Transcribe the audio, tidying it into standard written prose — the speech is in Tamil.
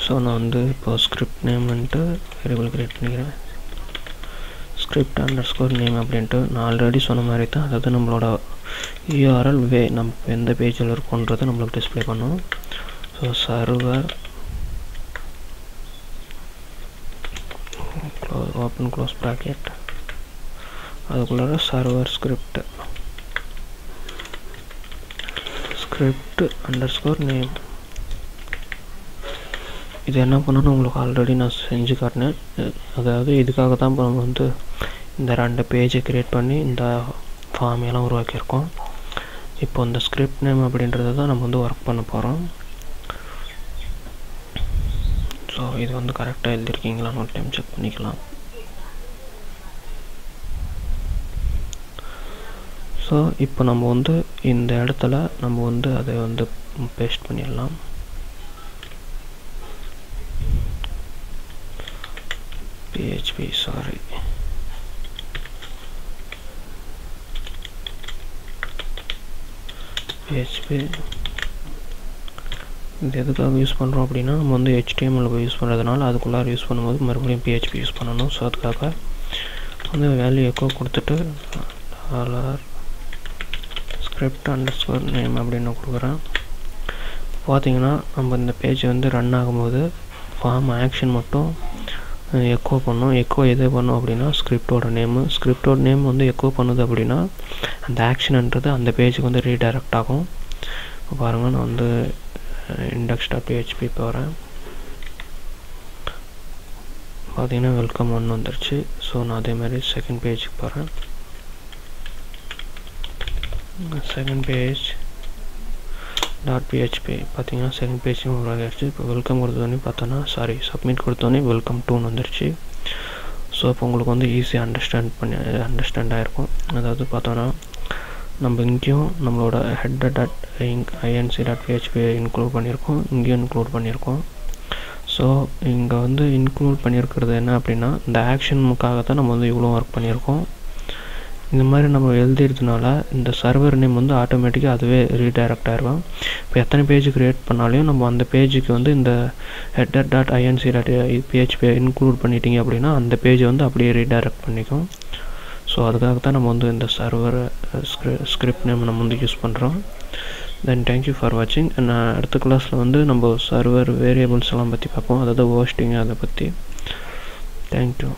ஸோ நான் வந்து இப்போ ஸ்கிரிப்ட் நேம்ன்ட்டு வேரியபிள் க்ரியேட் பண்ணிக்கிறேன். ஸ்கிரிப்ட் அண்டர்ஸ்கோர் நேம் அப்படின்ட்டு நான் ஆல்ரெடி சொன்ன மாதிரி தான், அதாவது நம்மளோட URL நம்ம எந்த பேஜில் இருக்கோன்றதை நம்மளுக்கு டிஸ்பிளே பண்ணும். So server open close bracket, அதுக்குள்ளார சர்வர் ஸ்கிரிப்ட் அண்டர்ஸ்கோர் நேம். இது என்ன பண்ணணும்னு உங்களுக்கு ஆல்ரெடி நான் செஞ்சு காட்டினேன். அதாவது இதுக்காக தான் இப்போ நம்ம வந்து இந்த 2 பேஜை க்ரியேட் பண்ணி இந்த ஃபார்மையெல்லாம் உருவாக்கியிருக்கோம். இப்போ இந்த ஸ்கிரிப்ட் நேம் அப்படின்றத தான் நம்ம வந்து ஒர்க் பண்ண போகிறோம். ஸோ இது வந்து கரெக்டாக எழுதியிருக்கீங்களான்னு ஒரு டைம் செக் பண்ணிக்கலாம். ஸோ இப்போ நம்ம வந்து இந்த இடத்துல நம்ம வந்து அதை வந்து பேஸ்ட் பண்ணிடலாம். PHP இது எதுக்காக யூஸ் பண்ணுறோம் அப்படின்னா, நம்ம வந்து HTML யூஸ் பண்ணுறதுனால அதுக்குள்ளார யூஸ் பண்ணும்போது மறுபடியும் PHP யூஸ் பண்ணணும். ஸோ அதுக்காக வந்து வேல்யூ எக்கோ கொடுத்துட்டு ஸ்கிரிப்ட் அண்டர்ஸ்கோர் நேம் அப்படின்னு கொடுக்குறேன். பார்த்தீங்கன்னா நம்ம இந்த பேஜ் வந்து ரன் ஆகும்போது ஃபார்ம் ஆக்ஷன் மட்டும் எக்கோ பண்ணும். எக்கோ எது பண்ணும் அப்படின்னா ஸ்கிரிப்டோட நேம் வந்து எக்கோ பண்ணுது அப்படின்னா அந்த ஆக்ஷன்ன்றது அந்த பேஜுக்கு வந்து ரீடைரக்ட் ஆகும். பாருங்கள், நான் வந்து index.php போகிறேன். பார்த்தீங்கன்னா வெல்கம் 1 வந்துருச்சு. ஸோ நான் அதே மாதிரி செகண்ட் பேஜுக்கு போகிறேன். செகண்ட் பேஜ் .php பார்த்தீங்கன்னா செகண்ட் பேஜும் உருவாகிடுச்சு. இப்போ வெல்கம் கொடுத்தோன்னே பார்த்தோன்னா சப்மிட் கொடுத்தோன்னே வெல்கம் 2 வந்துருச்சு. ஸோ இப்போ உங்களுக்கு வந்து ஈஸியாக அண்டர்ஸ்டாண்ட் ஆகிருக்கும். அதாவது பார்த்தோன்னா நம்ம இங்கேயும் நம்மளோட header.inc.php இன்க்ளூட் பண்ணியிருக்கோம், இங்கேயும் இன்க்ளூட் பண்ணியிருக்கோம். ஸோ இங்கே வந்து இன்க்ளூட் பண்ணியிருக்கிறது என்ன அப்படின்னா, இந்த ஆக்ஷனுக்காக தான் நம்ம வந்து இவ்வளோ ஒர்க் பண்ணியிருக்கோம். இந்த மாதிரி நம்ம எழுதிறதுனால இந்த சர்வர் நேம் வந்து ஆட்டோமேட்டிக்காக அதுவே ரீடைரக்ட் ஆகிருக்கும். இப்போ எத்தனை பேஜ் க்ரியேட் பண்ணாலையும் நம்ம அந்த பேஜுக்கு வந்து இந்த header.inc.php இன்க்ளூட் பண்ணிட்டீங்க அப்படின்னா அந்த பேஜை வந்து அப்படியே ரீடைரக்ட் பண்ணிக்கும். ஸோ அதுக்காக தான் நம்ம வந்து இந்த சர்வர் ஸ்கிரிப்ட் நேம் நம்ம வந்து யூஸ் பண்ணுறோம். தென் தேங்க்யூ ஃபார் வாட்சிங். நான் அடுத்த கிளாஸில் வந்து நம்ம சர்வர் வேரியபிள்ஸ் எல்லாம் பற்றி பார்ப்போம், அதாவது ஹோஸ்டிங் அதை பற்றி. தேங்க்யூ.